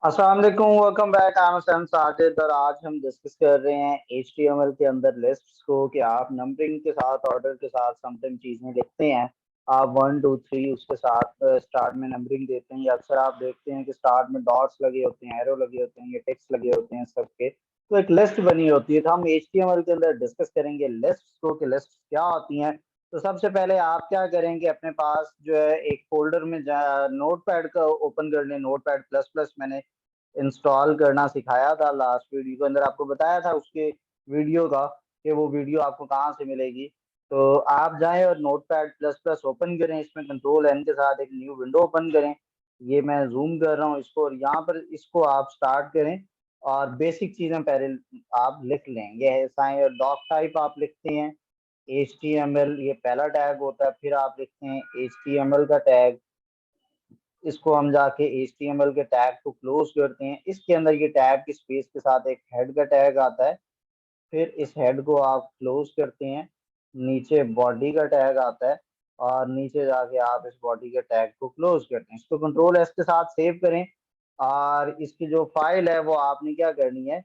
अस्सलाम वालेकुम, welcome back. I am Sam Sajid और आज हम डिस्कस कर रहे हैं HTML के अंदर लिस्ट्स को कि आप नंबरिंग के साथ ऑर्डर के साथ समथिंग चीज़ें लिखते हैं। आप 1 2 3 उसके साथ स्टार्ट में नंबरिंग देते हैं या अक्सर आप देखते हैं कि स्टार्ट में डॉट्स लगे होते हैं, एरो लगे होते हैं या टेक्स्ट लगे होते हैं सबके। तो एक लिस्ट बनी होती है। तो हम HTML के अंदर डिस्कस करेंगे लिस्ट्स को कि लिस्ट क्या होती हैं। तो सबसे पहले आप क्या करेंगे, अपने पास जो है एक फोल्डर में नोट पैड का ओपन कर लें। नोट पैड प्लस प्लस मैंने इंस्टॉल करना सिखाया था लास्ट वीडियो के अंदर, आपको बताया था उसके वीडियो का कि वो वीडियो आपको कहाँ से मिलेगी। तो आप जाएं और नोटपैड प्लस प्लस ओपन करें, इसमें कंट्रोल एन के साथ एक न्यू विंडो ओपन करें। ये मैं जूम कर रहा हूँ इसको और यहाँ पर इसको आप स्टार्ट करें और बेसिक चीज़ें पहले आप लिख लें। ये है साइन डॉक टाइप आप लिखते हैं, HTML ये पहला टैग होता है। फिर आप लिखते हैं HTML का टैग, इसको हम जाके HTML के टैग को क्लोज करते हैं। इसके अंदर ये टैग की स्पेस के साथ एक हेड का टैग आता है, फिर इस हेड को आप क्लोज करते हैं। नीचे बॉडी का टैग आता है और नीचे जाके आप इस बॉडी के टैग को क्लोज करते हैं। इसको कंट्रोल एस के साथ सेव करें और इसकी जो फाइल है वो आपने क्या करनी है,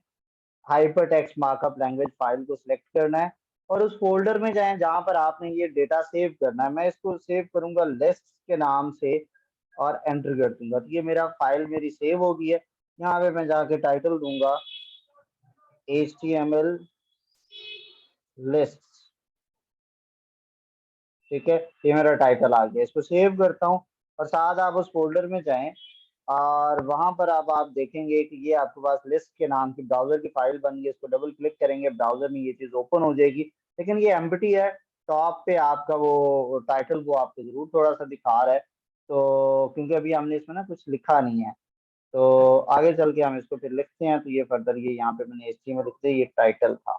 hyper text markup language file को सिलेक्ट करना है और उस फोल्डर में जाएं जहां पर आपने ये डेटा सेव करना है। मैं इसको सेव करूंगा लिस्ट के नाम से और एंटर कर दूंगा। तो ये मेरा फाइल मेरी सेव हो गई है। यहाँ पे मैं जाके टाइटल दूंगा HTML लिस्ट। ठीक है, ये मेरा टाइटल आ गया। इसको सेव करता हूँ और साथ आप उस फोल्डर में जाएं और वहां पर अब आप देखेंगे कि ये आपके पास लिस्ट के नाम की ब्राउजर की फाइल बन गई। इसको डबल क्लिक करेंगे, ब्राउजर में ये चीज ओपन हो जाएगी। लेकिन ये एम्प्टी है। टॉप पे आपका वो टाइटल वो आपको जरूर थोड़ा सा दिखा रहा है, तो क्योंकि अभी हमने इसमें ना कुछ लिखा नहीं है। तो आगे चल के हम इसको फिर लिखते हैं। तो ये फर्दर ये यहाँ पे मैंने HTML लिख दिया, ये टाइटल था।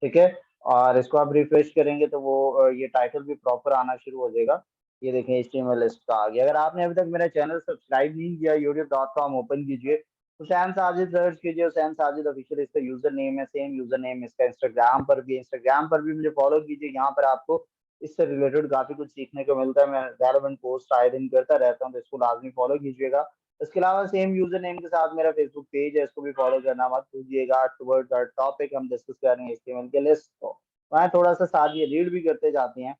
ठीक है, और इसको आप रिफ्रेश करेंगे तो वो ये टाइटल भी प्रॉपर आना शुरू हो जाएगा। ये देखें HTML लिस्ट का आ गया। अगर आपने अभी तक मेरा चैनल सब्सक्राइब नहीं किया, youtube.com ओपन कीजिए तो सैम साजिद सर्च कीजिए और सैम साजिद ऑफिशियल इसका यूजर नेम है। सेम यूजर नेम इसका इंस्टाग्राम पर भी है। इंस्टाग्राम पर भी मुझे फॉलो कीजिए, यहाँ पर आपको इससे रिलेटेड काफी कुछ सीखने को मिलता है। मैं रेलेवेंट पोस्ट आए दिन करता रहता हूँ, तो इसको लाजमी फॉलो कीजिएगा। इसके अलावा सेम यूजर नेम के साथ मेरा फेसबुक पेज है, इसको भी फॉलो करना मत भूलिएगा। टुवर्ड्स आवर टॉपिक हम डिस्कस कर रहे हैं HTML के लिस्ट को, वहाँ थोड़ा सा साथ ये रीड भी करते जाते हैं।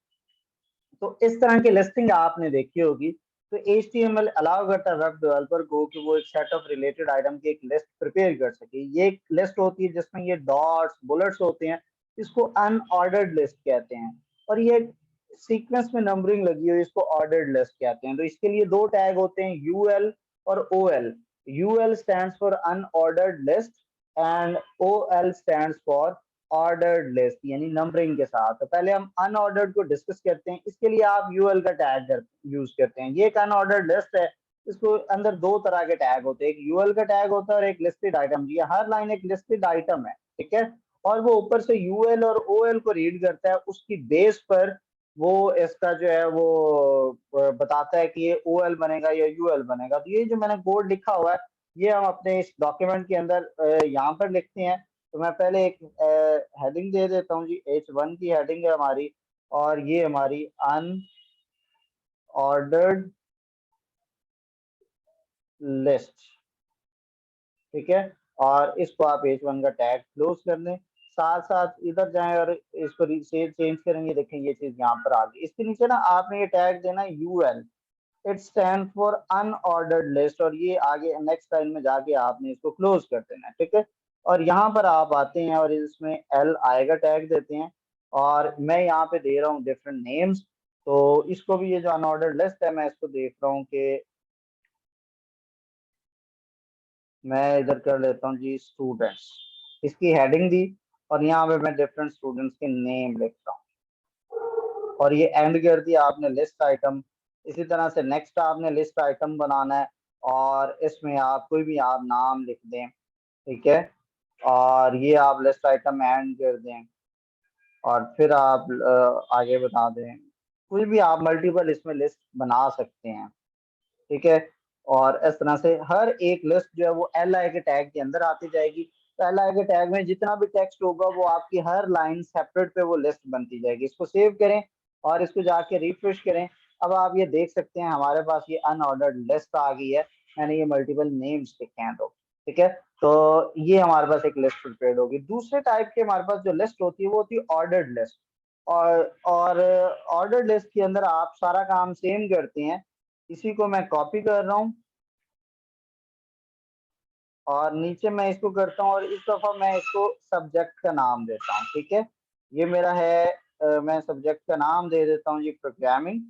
तो इस तरह की लिस्टिंग आपने देखी होगी। तो HTML अलाउ करता है वेब डेवलपर को कि वो एक सेट ऑफ रिलेटेड आइटम की एक लिस्ट प्रिपेयर कर सके। ये एक लिस्ट होती है जिसमें ये डॉट्स बुलेट्स होते हैं, इसको अनऑर्डर्ड लिस्ट कहते हैं। और ये सीक्वेंस में नंबरिंग लगी हुई, इसको ऑर्डर्ड लिस्ट कहते हैं। तो इसके लिए दो टैग होते हैं, UL और OL। UL stands for unordered list and OL stands for ordered list, यानी नंबरिंग के साथ। तो पहले हम अनऑर्डर्ड को डिस्कस करते हैं। इसके लिए आप UL का टैग यूज करते हैं। ये एक अनऑर्डर्ड लिस्ट है। इसको अंदर दो तरह के टैग होते हैं, एक UL का टैग होता है और एक लिस्टेड आइटम। ये हर लाइन एक लिस्टेड आइटम है, ठीक है। और वो ऊपर से UL और OL को रीड करता है, उसकी बेस पर वो इसका जो है वो बताता है कि ये OL बनेगा या UL बनेगा। तो ये जो मैंने कोड लिखा हुआ है, ये हम अपने इस डॉक्यूमेंट के अंदर यहाँ पर लिखते हैं। तो मैं पहले एक हेडिंग दे देता हूँ जी। H1 की हेडिंग है हमारी और ये हमारी अनऑर्डर्ड लिस्ट। ठीक है, और इसको आप H1 का टैग क्लोज कर दें। साथ साथ इधर जाएं और इसको चेंज करेंगे। देखें ये चीज यहाँ पर आ गई। इसके नीचे ना आपने ये टैग देना UL, it stand for unordered list. और ये आगे नेक्स्ट लाइन में जाके आपने इसको क्लोज कर देना है, ठीक है। और यहाँ पर आप आते हैं और इसमें L आएगा टैग देते हैं और मैं यहाँ पे दे रहा हूँ डिफरेंट नेम्स। तो इसको भी, ये जो अनऑर्डर्ड लिस्ट है, मैं इसको देख रहा हूँ कि मैं इधर कर लेता हूँ जी स्टूडेंट्स। इसकी हेडिंग दी और यहाँ पे मैं डिफरेंट स्टूडेंट्स के नेम लिखता हूँ और ये एंड कर दिया आपने लिस्ट आइटम। इसी तरह से नेक्स्ट आपने लिस्ट आइटम बनाना है और इसमें आप कोई भी आप नाम लिख दें, ठीक है। और ये आप लिस्ट आइटम एंड कर दें और फिर आप आगे बता दें। कोई भी आप मल्टीपल इसमें लिस्ट बना सकते हैं, ठीक है। और इस तरह से हर एक लिस्ट जो है वो LI के टैग के अंदर आती जाएगी। तो LI के टैग में जितना भी टेक्स्ट होगा वो आपकी हर लाइन सेपरेट पे वो लिस्ट बनती जाएगी। इसको सेव करें और इसको जाके रिफ्रेश करें। अब आप ये देख सकते हैं हमारे पास ये अनऑर्डर्ड लिस्ट आ गई है। मैंने ये मल्टीपल नेम्स लिखे हैं तो ठीक है। तो ये हमारे पास एक लिस्ट प्रिपेयर होगी। दूसरे टाइप के हमारे पास जो लिस्ट होती है वो होती है ऑर्डर्ड लिस्ट। और ऑर्डर्ड लिस्ट के अंदर आप सारा काम सेम करते हैं। इसी को मैं कॉपी कर रहा हूँ और नीचे मैं इसको करता हूँ और इस दफा मैं इसको सब्जेक्ट का नाम देता हूँ। ठीक है, ये मेरा है मैं सब्जेक्ट का नाम दे देता हूँ जी प्रोग्रामिंग।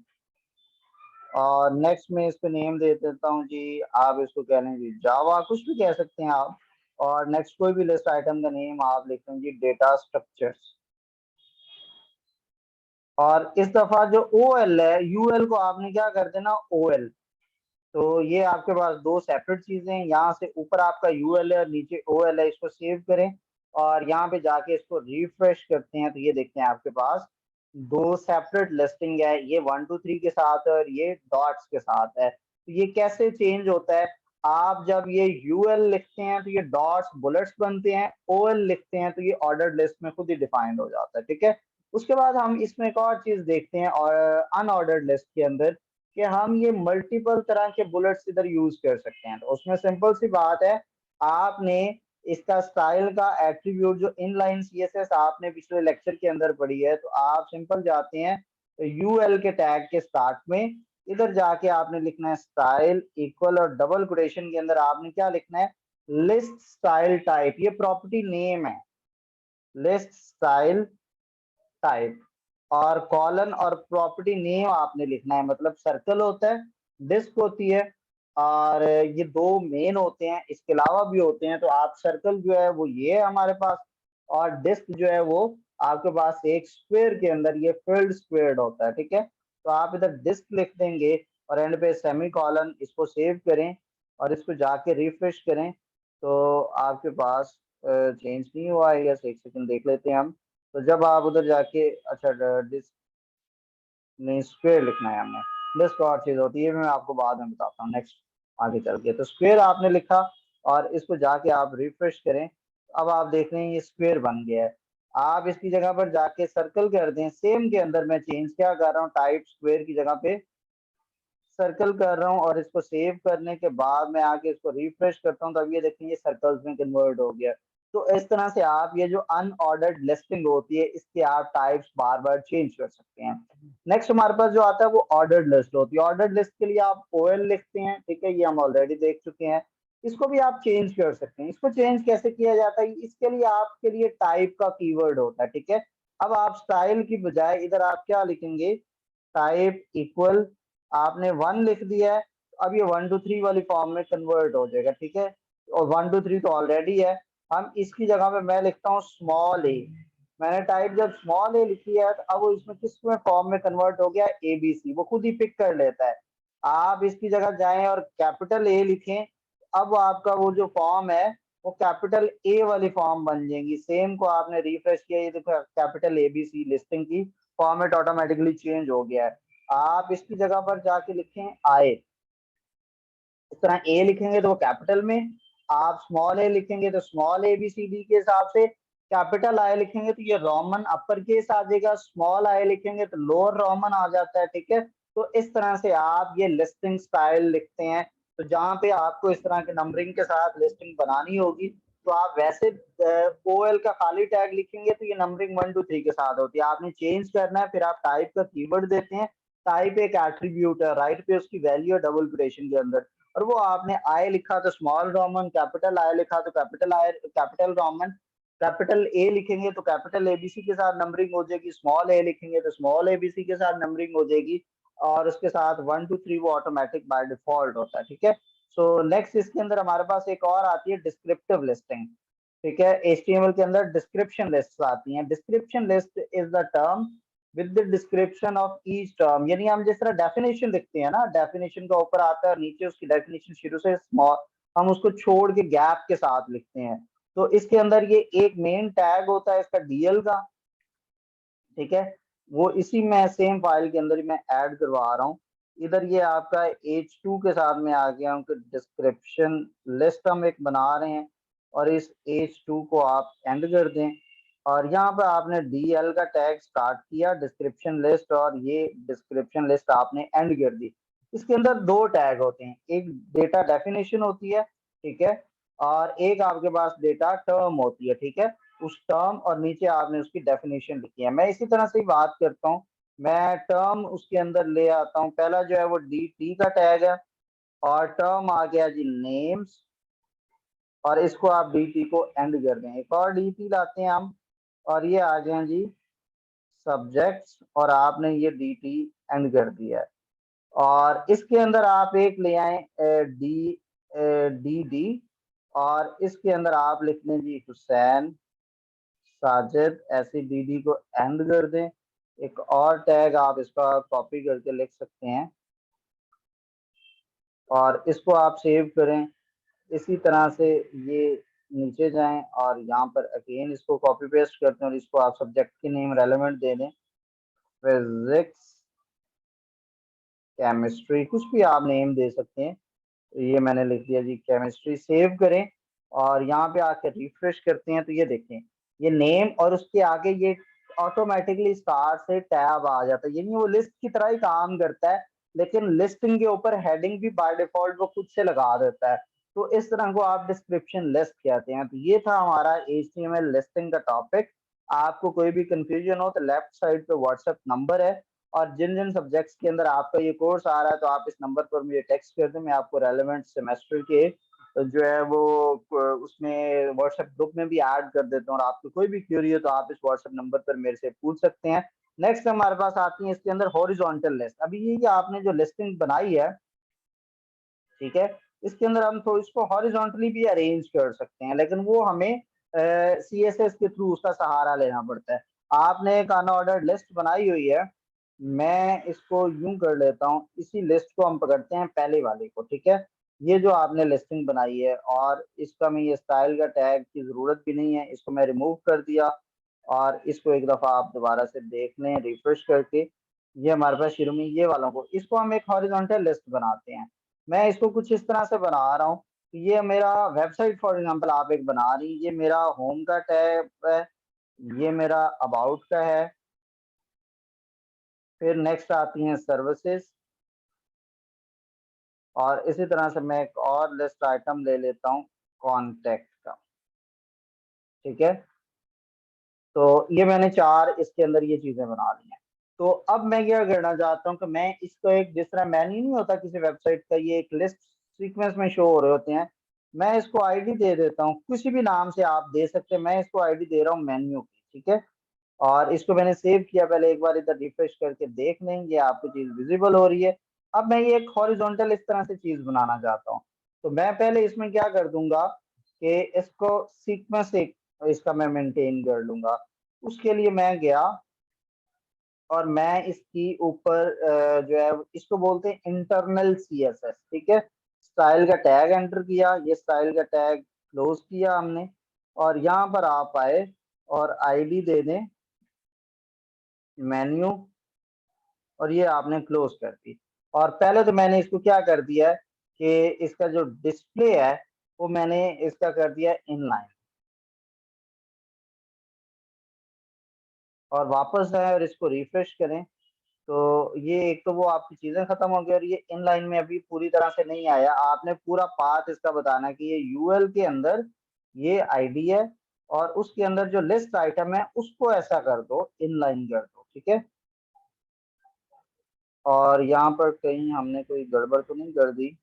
और नेक्स्ट में इसको नेम दे देता हूँ जी, आप इसको कह लें जी जावा, कुछ भी कह सकते हैं आप। और नेक्स्ट कोई भी लिस्ट आइटम का नेम आप लिखते हैं जी डेटा स्ट्रक्चर्स। और इस दफा जो ओ एल है, यू एल को आपने क्या कर देना ओ एल। तो ये आपके पास दो सेपरेट चीजें हैं, यहाँ से ऊपर आपका यूएल है और नीचे ओएल है। इसको सेव करें और यहाँ पे जाके इसको रिफ्रेश करते हैं तो ये देखते हैं आपके पास दो सेपरेट लिस्टिंग है, ये 1 2 3 के साथ है और ये डॉट्स के साथ है। तो ये कैसे चेंज होता है, आप जब ये यूएल लिखते हैं तो ये डॉट्स बुलेट्स बनते हैं, ओएल लिखते हैं तो ये ऑर्डर्ड लिस्ट में खुद ही डिफाइंड हो जाता है। ठीक है, उसके बाद हम इसमें एक और चीज देखते हैं और अनऑर्डर्ड लिस्ट के अंदर कि हम ये मल्टीपल तरह के बुलेट्स इधर यूज कर सकते हैं। तो उसमें सिंपल सी बात है, आपने इसका स्टाइल का एट्रीब्यूट जो इनलाइन सीएसएस आपने पिछले लेक्चर के अंदर पढ़ी है, तो आप सिंपल जाते हैं तो यूएल के टैग के स्टार्ट में इधर जाके आपने लिखना है स्टाइल इक्वल और डबल कोटेशन के अंदर आपने क्या लिखना है, लिस्ट स्टाइल टाइप। ये प्रॉपर्टी नेम है, लिस्ट स्टाइल टाइप। और कॉलन और प्रॉपर्टी नेम आपने लिखना है, मतलब सर्कल होता है, डिस्क होती है, और ये दो मेन होते हैं, इसके अलावा भी होते हैं। तो आप सर्कल जो है वो ये है हमारे पास, और डिस्क जो है वो आपके पास एक स्क्वायर के अंदर ये फील्ड स्क्वायर्ड होता है। ठीक है, तो आप इधर डिस्क लिख देंगे और एंड पे सेमी कॉलन, इसको सेव करें और इसको जाके रिफ्रेश करें तो आपके पास चेंज नहीं हुआ है। यस, एक सेकंड देख लेते हैं हम। तो जब आप उधर जाके अच्छा डिस्क नहीं स्क्वायर लिखना है हमने, डिस्क और चीज होती है, मैं आपको बाद में बताता हूँ नेक्स्ट आगे चल के। तो स्क्वायर आपने लिखा और इसको जाके आप रिफ्रेश करें, अब आप देख रहे हैं ये स्क्वायर बन गया है। आप इसकी जगह पर जाके सर्कल कर दें, सेम के अंदर मैं चेंज क्या कर रहा हूँ, टाइप स्क्वायर की जगह पे सर्कल कर रहा हूँ और इसको सेव करने के बाद मैं आके इसको रिफ्रेश करता हूँ, तब ये देखेंगे सर्कल्स में कन्वर्ट हो गया। तो इस तरह से आप ये जो अनऑर्डर्ड लिस्टिंग होती है इसके आप टाइप्स बार बार चेंज कर सकते हैं। नेक्स्ट हमारे पास जो आता है वो ऑर्डर्ड लिस्ट होती है। ऑर्डर्ड लिस्ट के लिए आप ओएल लिखते हैं, ठीक है, ये हम ऑलरेडी देख चुके हैं। इसको भी आप चेंज कर सकते हैं। इसको चेंज कैसे किया जाता है, इसके लिए आपके लिए टाइप का कीवर्ड होता है। ठीक है, अब आप स्टाइल की बजाय इधर आप क्या लिखेंगे, टाइप इक्वल, आपने 1 लिख दिया है, अब ये 1 2 3 वाली फॉर्म में कन्वर्ट हो जाएगा। ठीक है, और 1 2 3 तो ऑलरेडी है, हम इसकी जगह पे मैं लिखता हूँ स्मॉल ए। मैंने टाइप जब स्मॉल ए लिखी है तो अब वो इसमें किस में फॉर्म में कन्वर्ट हो गया, एबीसी, वो खुद ही पिक कर लेता है। आप इसकी जगह जाएं और कैपिटल ए लिखें, अब आपका वो जो फॉर्म है वो कैपिटल ए वाली फॉर्म बन जाएगी। सेम को आपने रिफ्रेश किया, ये देखो कैपिटल एबीसी लिस्टिंग की फॉर्मेट ऑटोमेटिकली चेंज हो गया है। आप इसकी जगह पर जाके लिखें आए, इस तरह ए लिखेंगे तो वो कैपिटल में, आप स्मॉल ए लिखेंगे तो small a b c d के हिसाब से, कैपिटल आई लिखेंगे तो ये रोमन अपर केस आ जाएगा, स्मॉल आई लिखेंगे तो लोअर रोमन आ जाता है। ठीक है, तो इस तरह से आप ये लिस्टिंग स्टाइल लिखते हैं। तो जहां पे आपको इस तरह के नंबरिंग के साथ लिस्टिंग बनानी होगी तो आप वैसे ओएल का खाली टैग लिखेंगे तो ये नंबरिंग 1 2 3 के साथ होती है। आपने चेंज करना है, फिर आप टाइप का कीवर्ड देते हैं। टाइप एक एट्रीब्यूट है, राइट पे उसकी वैल्यू है डबल कोटेशन के अंदर, और वो आपने आई लिखा तो स्मॉल रोमन, कैपिटल आई लिखा तो capital I, capital Roman, capital A लिखेंगे तो कैपिटल एबीसी के साथ नंबरिंग हो जाएगी, स्मॉल ए लिखेंगे तो स्मॉल एबीसी के साथ नंबरिंग हो जाएगी, और उसके साथ 1 2 3 वो ऑटोमेटिक बाय डिफॉल्ट होता है। ठीक है, सो नेक्स्ट इसके अंदर हमारे पास एक और आती है डिस्क्रिप्टिव लिस्टिंग। ठीक है, एचटीएमएल के अंदर डिस्क्रिप्शन लिस्ट आती हैं। Description list is the term with the description of each term, यानी हम जिस तरह डेफिनेशन लिखते हैं ना, डेफिनेशन का ऊपर आता है और नीचे उसकी डेफिनेशन शुरू से स्मॉल, हम उसको छोड़ के गैप के साथ लिखते हैं। तो इसके अंदर ये एक मेन टैग होता है इसका डीएल का। ठीक है, वो इसी में सेम फाइल के अंदर ही मैं ऐड करवा रहा हूँ। इधर ये आपका H2 के साथ में आ गया हूँ कि डिस्क्रिप्शन लिस्ट हम एक बना रहे हैं और इस H2 को आप एंड कर दें, और यहाँ पर आपने DL का टैग स्टार्ट किया डिस्क्रिप्शन लिस्ट, और ये डिस्क्रिप्शन लिस्ट आपने एंड कर दी। इसके अंदर दो टैग होते हैं, एक डेटा डेफिनेशन होती है, ठीक है, और एक आपके पास डेटा टर्म होती है, ठीक है। उस टर्म और नीचे आपने उसकी डेफिनेशन लिखी है। मैं इसी तरह से ही बात करता हूँ। मैं टर्म उसके अंदर ले आता हूँ, पहला जो है वो डी टी का टैग है, और टर्म आ गया जी नेम्स, और इसको आप डी टी को एंड कर दें, एक और डी टी लाते हैं हम, और ये आ गए जी सब्जेक्ट्स, और आपने ये डी टी एंड कर दिया है। और इसके अंदर आप एक ले आए डी डी डी, और इसके अंदर आप लिख लें जी हुसैन साजिद, ऐसे डी डी को एंड कर दें। एक और टैग आप इसका कॉपी करके लिख सकते हैं, और इसको आप सेव करें। इसी तरह से ये नीचे जाएं और यहाँ पर अगेन इसको कॉपी पेस्ट करते हैं, और इसको आप सब्जेक्ट की नेम रेलेवेंट दे दें, फिजिक्स केमिस्ट्री, कुछ भी आप नेम दे सकते हैं। ये मैंने लिख दिया जी केमिस्ट्री, सेव करें, और यहाँ पे आकर रिफ्रेश करते हैं तो ये देखें, ये नेम और उसके आगे ये ऑटोमेटिकली स्टार से टैब आ जाता है, यानी वो लिस्ट की तरह ही काम करता है, लेकिन लिस्टिंग के ऊपर हेडिंग भी बाय डिफॉल्ट वो खुद से लगा देता है। तो इस तरह को आप डिस्क्रिप्शन लिस्ट कहते हैं। तो ये था हमारा HTML लिस्टिंग का टॉपिक। आपको कोई भी कंफ्यूजन हो तो लेफ्ट साइड पे व्हाट्सएप नंबर है, और जिन जिन सब्जेक्ट्स के अंदर आपका ये कोर्स आ रहा है तो आप इस नंबर पर मुझे टेक्स्ट कर दें, मैं आपको रेलेवेंट सेमेस्टर के जो है वो उसमें व्हाट्सएप ग्रुप में भी ऐड कर देता हूँ, और आपको कोई भी क्वेरी हो तो आप इस व्हाट्सएप नंबर पर मेरे से पूछ सकते हैं। नेक्स्ट हमारे पास आती है इसके अंदर हॉरिजॉन्टल लिस्ट। अभी ये आपने जो लिस्टिंग बनाई है, ठीक है, इसके अंदर हम तो इसको हॉरिजॉन्टली भी अरेंज कर सकते हैं, लेकिन वो हमें CSS के थ्रू उसका सहारा लेना पड़ता है। आपने एक अनऑर्डर्ड लिस्ट बनाई हुई है, मैं इसको यूं कर लेता हूँ, इसी लिस्ट को हम पकड़ते हैं पहले वाले को, ठीक है। ये जो आपने लिस्टिंग बनाई है, और इसका मैं ये स्टाइल का टैग की जरूरत भी नहीं है, इसको मैं रिमूव कर दिया, और इसको एक दफा आप दोबारा से देख लें रिफ्रेश करके। ये हमारे पास शुरू में ये वालों को, इसको हम एक हॉरिजॉन्टल लिस्ट बनाते हैं। मैं इसको कुछ इस तरह से बना रहा हूँ, ये मेरा वेबसाइट फॉर एग्जांपल आप एक बना रही, ये मेरा होम का टैब है, ये मेरा अबाउट का है, फिर नेक्स्ट आती हैं सर्विसेज, और इसी तरह से मैं एक और लिस्ट आइटम ले लेता हूँ कॉन्टेक्ट का, ठीक है। तो ये मैंने चार इसके अंदर ये चीजें बना ली हैं। तो अब मैं क्या करना चाहता हूँ कि मैं इसको एक, जिस तरह मेन्यू नहीं होता किसी वेबसाइट का, ये एक लिस्ट सीक्वेंस में शो हो रहे होते हैं, मैं इसको आईडी दे देता हूँ, किसी भी नाम से आप दे सकते हैं। मैं इसको आईडी दे रहा हूँ मेन्यू की, ठीक है। और इसको मैंने सेव किया, पहले एक बार इधर रिफ्रेश करके देख लेंगे, आपको चीज विजिबल हो रही है। अब मैं ये एक हॉरिजॉन्टल इस तरह से चीज बनाना चाहता हूँ, तो मैं पहले इसमें क्या कर दूंगा कि इसको सीक्वेंस एक इसका मैं मेंटेन कर लूंगा। उसके लिए मैं गया, और मैं इसकी ऊपर जो है इसको बोलते हैं इंटरनल CSS, ठीक है। स्टाइल का टैग एंटर किया, ये स्टाइल का टैग क्लोज किया हमने, और यहाँ पर आप आए और आईडी दे दें मेन्यू, और ये आपने क्लोज कर दी। और पहले तो मैंने इसको क्या कर दिया है कि इसका जो डिस्प्ले है वो मैंने इसका कर दिया इनलाइन, और वापस आए और इसको रिफ्रेश करें, तो ये एक तो वो आपकी चीजें खत्म हो गई, और ये इनलाइन में अभी पूरी तरह से नहीं आया। आपने पूरा पाथ इसका बताना है कि ये यूएल के अंदर ये आईडी है, और उसके अंदर जो लिस्ट आइटम है उसको ऐसा कर दो, इनलाइन कर दो, ठीक है। और यहाँ पर कहीं हमने कोई गड़बड़ तो नहीं कर दी।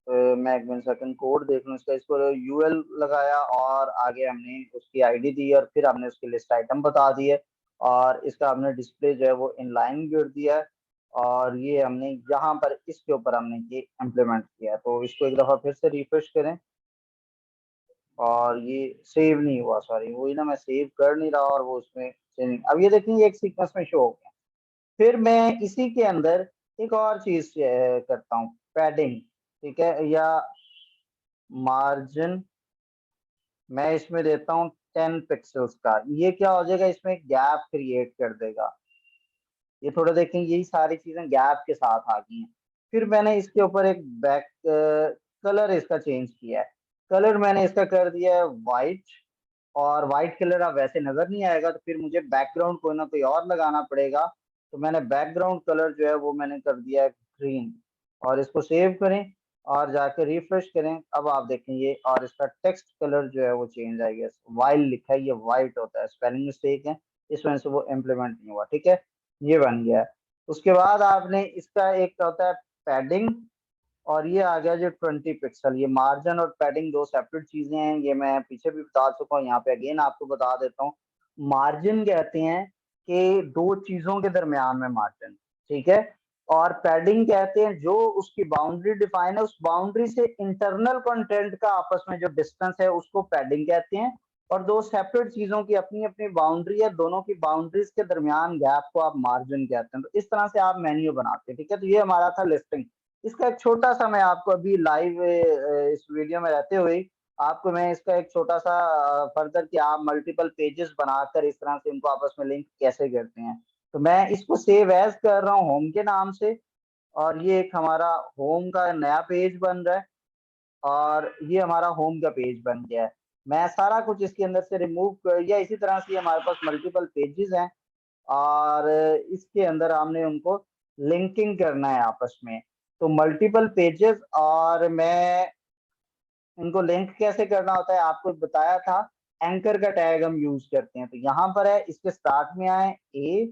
मैं एक मिनट सेकंड कोड देख लूँ इसका, इसको यूएल लगाया, और आगे हमने उसकी आईडी दी, और फिर हमने उसकी लिस्ट आइटम बता दी है, और इसका हमने डिस्प्ले जो है वो इनलाइन कर दिया है, और ये हमने यहाँ पर इसके ऊपर हमने ये इम्प्लीमेंट किया है। तो इसको एक दफा फिर से रिफ्रेश करें, और ये सेव नहीं हुआ, सॉरी, वही ना, मैं सेव कर नहीं रहा और वो उसमें से नहीं। अब ये देखेंगे एक सीक्वेंस में शो हो गया। फिर मैं इसी के अंदर एक और चीज करता हूँ, पैडिंग, ठीक है, या मार्जिन, मैं इसमें देता हूँ 10 पिक्सल्स का। ये क्या हो जाएगा, इसमें गैप क्रिएट कर देगा। ये थोड़ा देखेंगे, यही सारी चीजें गैप के साथ आ गई हैं। फिर मैंने इसके ऊपर एक बैक कलर इसका चेंज किया है, कलर मैंने इसका कर दिया है वाइट, और वाइट कलर अब वैसे नजर नहीं आएगा, तो फिर मुझे बैकग्राउंड कोई ना कोई और लगाना पड़ेगा। तो मैंने बैकग्राउंड कलर जो है वो मैंने कर दिया है ग्रीन। और इसको सेव करें और जाके रिफ्रेश करें। अब आप देखेंगे और इसका टेक्स्ट कलर जो है वो चेंज आएगा। वाइल लिखा है, ये वाइट होता है, स्पेलिंग मिस्टेक है, इस वजह से वो इम्प्लीमेंट नहीं हुआ। ठीक है, ये बन गया है। उसके बाद आपने इसका एक होता है पैडिंग, और ये आ गया जो 20 पिक्सल। ये मार्जिन और पैडिंग दो सेपरेट चीजें हैं, ये मैं पीछे भी बता चुका हूँ, यहाँ पे अगेन आपको बता देता हूँ। मार्जिन कहते हैं कि दो चीजों के दरमियान में मार्जिन, ठीक है। और पैडिंग कहते हैं जो उसकी बाउंड्री डिफाइन है, उस बाउंड्री से इंटरनल कंटेंट का आपस में जो डिस्टेंस है उसको पैडिंग कहते हैं। और दो सेपरेट चीजों की अपनी अपनी बाउंड्री है, दोनों की बाउंड्रीज के दरमियान गैप को आप मार्जिन कहते हैं। तो इस तरह से आप मेन्यू बनाते हैं, ठीक है। तो ये हमारा था लिस्टिंग। इसका एक छोटा सा, मैं आपको अभी लाइव इस वीडियो में रहते हुए आपको मैं इसका एक छोटा सा फर्दर कि आप मल्टीपल पेजेस बनाकर इस तरह से इनको आपस में लिंक कैसे करते हैं। तो मैं इसको सेव एज कर रहा हूँ होम के नाम से, और ये एक हमारा होम का नया पेज बन रहा है, और ये हमारा होम का पेज बन गया है। मैं सारा कुछ इसके अंदर से रिमूव कर, या इसी तरह से हमारे पास मल्टीपल पेजेस हैं, और इसके अंदर हमने उनको लिंकिंग करना है आपस में। तो मल्टीपल पेजेस, और मैं इनको लिंक कैसे करना होता है आपको बताया था। एंकर का टैग हम यूज करते हैं, तो यहाँ पर है, इसके स्टार्ट में आए ए,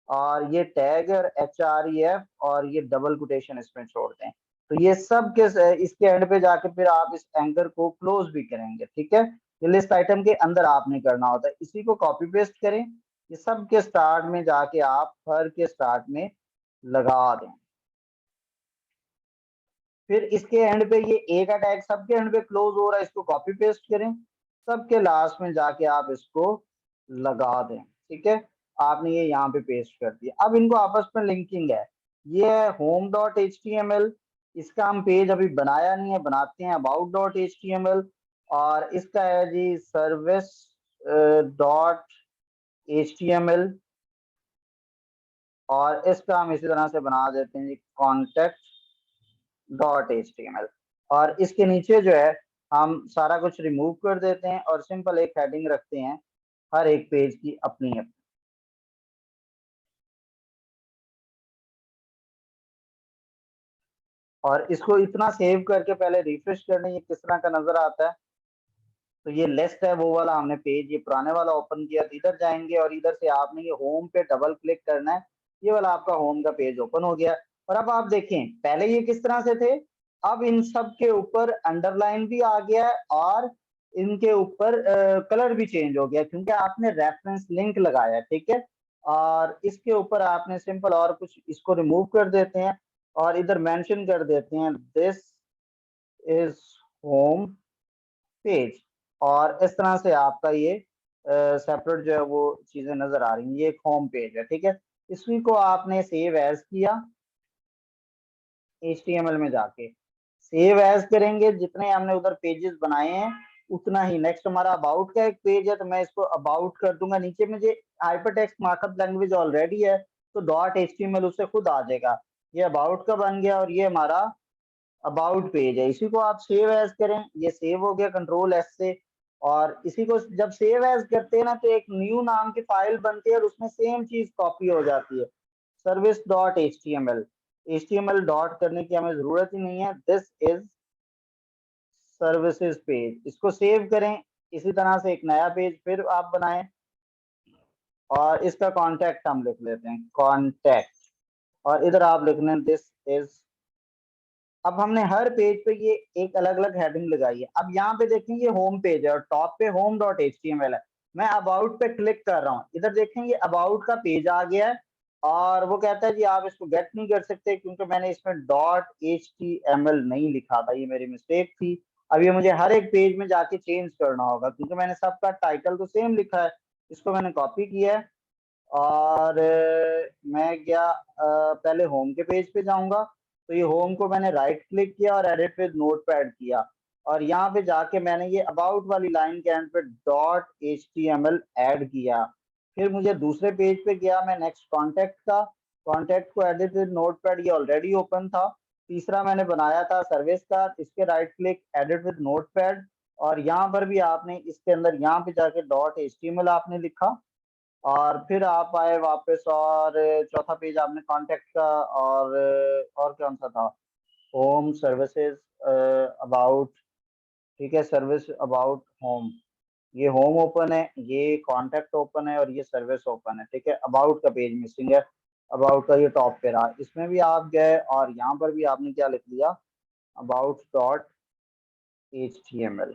और ये टैग और HREF, और ये डबल कोटेशन इसमें छोड़ते हैं। तो ये सब के इसके एंड पे जाके फिर आप इस एंकर को क्लोज भी करेंगे, ठीक है। ये लिस्ट आइटम के अंदर आपने करना होता है, इसी को कॉपी पेस्ट करें, ये सब के स्टार्ट में जाके आप हर के स्टार्ट में लगा दें। फिर इसके एंड पे ये ए का टैग सबके एंड पे क्लोज हो रहा है, इसको कॉपी पेस्ट करें, सबके लास्ट में जाके आप इसको लगा दें, ठीक है। आपने ये यहाँ पे पेस्ट कर दिया। अब इनको आपस में लिंकिंग है। ये है home.html, इसका हम पेज अभी बनाया नहीं है, बनाते हैं about.html। और इसका है जी सर्विस डॉट HTML, और इसका हम इसी तरह से बना देते हैं जी contact.html। और इसके नीचे जो है हम सारा कुछ रिमूव कर देते हैं और सिंपल एक हेडिंग रखते हैं, हर एक पेज की अपनी अपनी। और इसको इतना सेव करके पहले रिफ्रेश करने, ये किस तरह का नजर आता है। तो ये लिस्ट है वो वाला, हमने पेज ये पुराने वाला ओपन किया, तो इधर जाएंगे और इधर से आपने ये होम पे डबल क्लिक करना है, ये वाला आपका होम का पेज ओपन हो गया। और अब आप देखें पहले ये किस तरह से थे, अब इन सब के ऊपर अंडरलाइन भी आ गया है, और इनके ऊपर कलर भी चेंज हो गया, क्योंकि आपने रेफरेंस लिंक लगाया, ठीक है। और इसके ऊपर आपने सिंपल और कुछ इसको रिमूव कर देते हैं, और इधर मेंशन कर देते हैं दिस इज होम पेज। और इस तरह से आपका ये सेपरेट जो है वो चीजें नजर आ रही हैं, ये एक होम पेज है, ठीक है। इसी को आपने सेव एज किया HTML में जाके, सेव एज करेंगे, जितने हमने उधर पेजेस बनाए हैं उतना ही। नेक्स्ट हमारा अबाउट का एक पेज है, तो मैं इसको अबाउट कर दूंगा। नीचे मुझे हाइपरटेक्स्ट मार्कअप लैंग्वेज ऑलरेडी है, तो .html उससे खुद आ जाएगा। ये अबाउट का बन गया, और ये हमारा अबाउट पेज है। इसी को आप सेव एज करें, ये सेव हो गया कंट्रोल S से। और इसी को जब सेव एज करते हैं ना, तो एक न्यू नाम की फाइल बनती है, और उसमें सेम चीज कॉपी हो जाती है, service.html। HTML डॉट करने की हमें जरूरत ही नहीं है, दिस इज सर्विसेज पेज। इसको सेव करें, इसी तरह से एक नया पेज फिर आप बनाएं, और इसका कॉन्टेक्ट हम लिख लेते हैं कॉन्टेक्ट, और इधर आप लिखने दिस इज। अब हमने हर पेज पे ये एक अलग अलग हेडिंग लगाई है। अब यहाँ पे देखेंगे होम पेज है, और टॉप पे home.html है। मैं अबाउट पे क्लिक कर रहा हूँ, इधर देखेंगे अबाउट का पेज आ गया है, और वो कहता है जी आप इसको गेट नहीं कर सकते, क्योंकि मैंने इसमें .html नहीं लिखा था, ये मेरी मिस्टेक थी। अब ये मुझे हर एक पेज में जाके चेंज करना होगा, क्योंकि मैंने सबका टाइटल तो सेम लिखा है। इसको मैंने कॉपी किया है, और मैं गया पहले होम के पेज पे जाऊंगा। तो ये होम को मैंने राइट क्लिक किया और एडिट विद नोटपैड किया, और यहाँ पे जाके मैंने ये अबाउट वाली लाइन के एंड पे .html ऐड किया। फिर मुझे दूसरे पेज पे गया, मैं नेक्स्ट कॉन्टेक्ट को एडिट विद नोटपैड, ये ऑलरेडी ओपन था। तीसरा मैंने बनाया था सर्विस का, इसके right click edit with notepad, और यहाँ पर भी आपने इसके अंदर यहाँ पे जाके .html आपने लिखा और फिर आप आए वापस और चौथा पेज आपने कॉन्टेक्ट का और कौन सा था, होम सर्विसेज अबाउट, ठीक है, सर्विस अबाउट होम, ये होम ओपन है, ये कॉन्टेक्ट ओपन है और ये सर्विस ओपन है, ठीक है। अबाउट का पेज मिसिंग है, अबाउट का ये टॉप पे रहा, इसमें भी आप गए और यहाँ पर भी आपने क्या लिख दिया, अबाउट .html,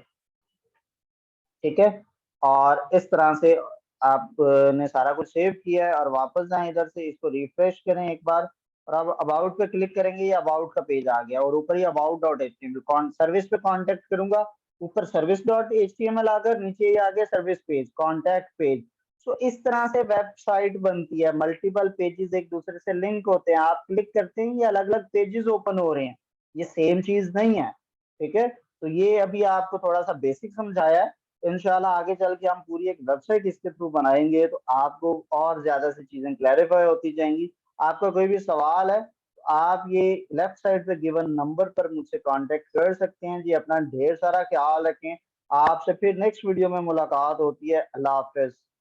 ठीक है। और इस तरह से आपने सारा कुछ सेव किया है और वापस जाएं इधर से, इसको रिफ्रेश करें एक बार और अब अबाउट पे क्लिक करेंगे, ये अबाउट का पेज आ गया और ऊपर ही अबाउट .html, सर्विस पे कांटेक्ट करूंगा, ऊपर सर्विस .html आकर नीचे ये आ गया सर्विस पेज, कांटेक्ट पेज। तो इस तरह से वेबसाइट बनती है, मल्टीपल पेजेस एक दूसरे से लिंक होते हैं, आप क्लिक करते हैं ये अलग अलग पेजेस ओपन हो रहे हैं, ये सेम चीज नहीं है, ठीक है। तो ये अभी आपको थोड़ा सा बेसिक समझाया है, इंशाल्लाह आगे चल के हम पूरी एक वेबसाइट इसके थ्रू बनाएंगे तो आपको और ज्यादा से चीजें क्लैरिफाई होती जाएंगी। आपका कोई भी सवाल है तो आप ये लेफ्ट साइड पे गिवन नंबर पर मुझसे कांटेक्ट कर सकते हैं जी। अपना ढेर सारा ख्याल रखें, आपसे फिर नेक्स्ट वीडियो में मुलाकात होती है। अल्लाह हाफिज।